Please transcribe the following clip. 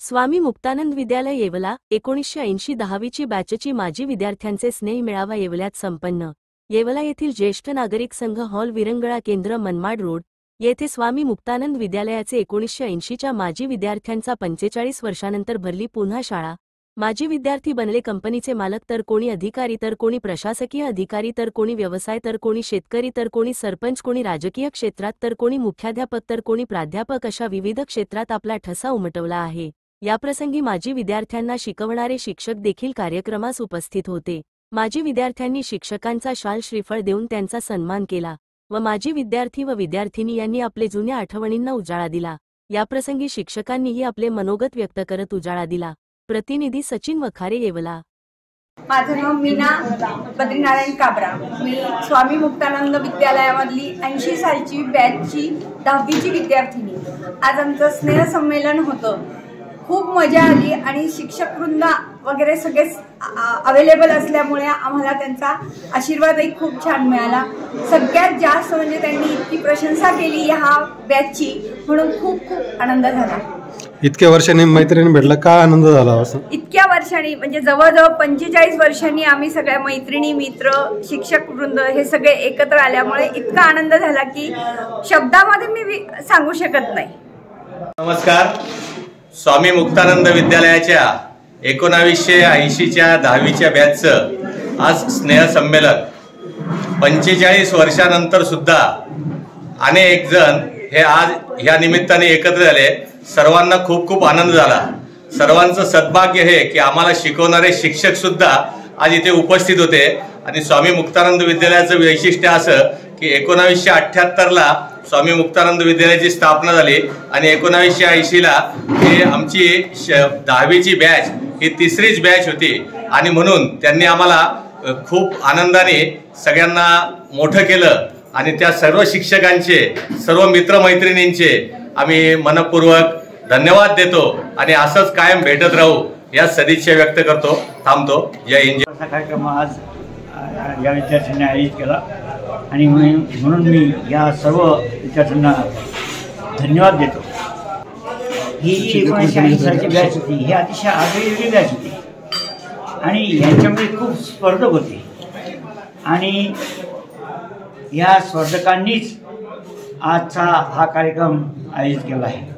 स्वामी मुक्तानंद विद्यालय येवला 1980 10वीची बॅचची माजी विद्यार्थ्यांचे स्नेह मेळावा येवल्यात संपन्न। येवला येथील ज्येष्ठ नागरिक संघ हॉल विरंगळा केंद्र मनमाड रोड येथे स्वामी मुक्तानंद विद्यालयाचे 1980च्या माजी विद्यार्थ्यांचा 45 वर्षांनंतर भरली पुन्हा शाळा। माजी विद्यार्थी बनले कंपनीचे मालक तर कोणी अधिकारी तर कोणी प्रशासकीय अधिकारी तर कोणी व्यवसाय तर कोणी शेतकरी तर कोणी सरपंच कोणी राजकीय क्षेत्रात तर कोणी मुख्याध्यापक तर कोणी प्राध्यापक अशा विविध क्षेत्रात आपला ठसा उमटवला आहे। याप्रसंगी माजी विद्यार्थ्यांना शिकवणारे शिक्षक देखील कार्यक्रमास उपस्थित होते। माजी विद्यार्थ्यांनी शिक्षकांचा शाल श्रीफळ देऊन त्यांचा सन्मान केला व माजी विद्यार्थी व विद्यार्थिनी यांनी आपले जुन्या आठवणींना उजाळा दिला। याप्रसंगी शिक्षकांनीही आपले मनोगत व्यक्त करत उजाळा दिला। प्रतिनिधी सचिन वखारे येवला। माझं नाव मीना बद्रीनारायण काबरा। मी स्वामी मुक्तानंद विद्यालयामधली 80 सालची बॅचची 10वीची विद्यार्थिनी। आज आमचं स्नेह संमेलन होतं। खूप मजा आली आणि शिक्षक वृंद वगैरे सगळे अवेलेबल असल्यामुळे आम्हाला त्यांचा आशीर्वादही खूप छान मिळाला। सगळ्यात जास्त म्हणजे त्यांनी इतकी प्रशंसा केली ह्या बॅचची, म्हणून खूप खूप आनंद झाला। इतक्या वर्षांनी मैत्रिणी भेटला, का आनंद झाला असं? इतक्या वर्षांनी म्हणजे जवळजवळ 45 वर्षांनी आम्ही सगळ्या मैत्रिणी मित्र शिक्षक वृंद हे सगळे एकत्र आल्यामुळे इतका आनंद झाला की शब्दामध्ये मी सांगू शकत नाही। नमस्कार। स्वामी मुक्तानंद विद्यालयाच्या 1980च्या 10वीच्या बॅचचं आज स्नेह संमेलन। 45 वर्षानंतर सुद्धा अनेक जण हे आज ह्या निमित्ताने एकत्र झाले। सर्वांना खूप खूप आनंद झाला। सर्वांचं सद्भाग्य हे की आम्हाला शिकवणारे शिक्षक सुद्धा आज इथे उपस्थित होते। आणि स्वामी मुक्तानंद विद्यालयाचं वैशिष्ट्य असं की 1978ला स्वामी मुक्तानंद विद्यालयाची स्थापना झाली आणि 1980ला हे आमची 10वीची बॅच ही तिसरीच बॅच होती आणि म्हणून त्यांनी आम्हाला खूप आनंदाने सगळ्यांना मोठं केलं आणि त्या सर्व शिक्षकांचे सर्व मित्रमैत्रिणींचे आम्ही मनपूर्वक धन्यवाद देतो आणि असंच कायम भेटत राहू या सदिच्छा व्यक्त करतो। थांबतो। जय हिंद। असा कार्यक्रम आज या विद्यार्थ्यांनी आयोजित केला आणि म्हणून मी या सर्व विद्यार्थ्यांना धन्यवाद देतो। ही जी 1980 सालची बॅच होती ही अतिशय आगळीवेगळी बॅच होती आणि यांच्यामध्ये खूप स्पर्धक होते आणि या स्पर्धकांनीच आजचा हा कार्यक्रम आयोजित केला आहे।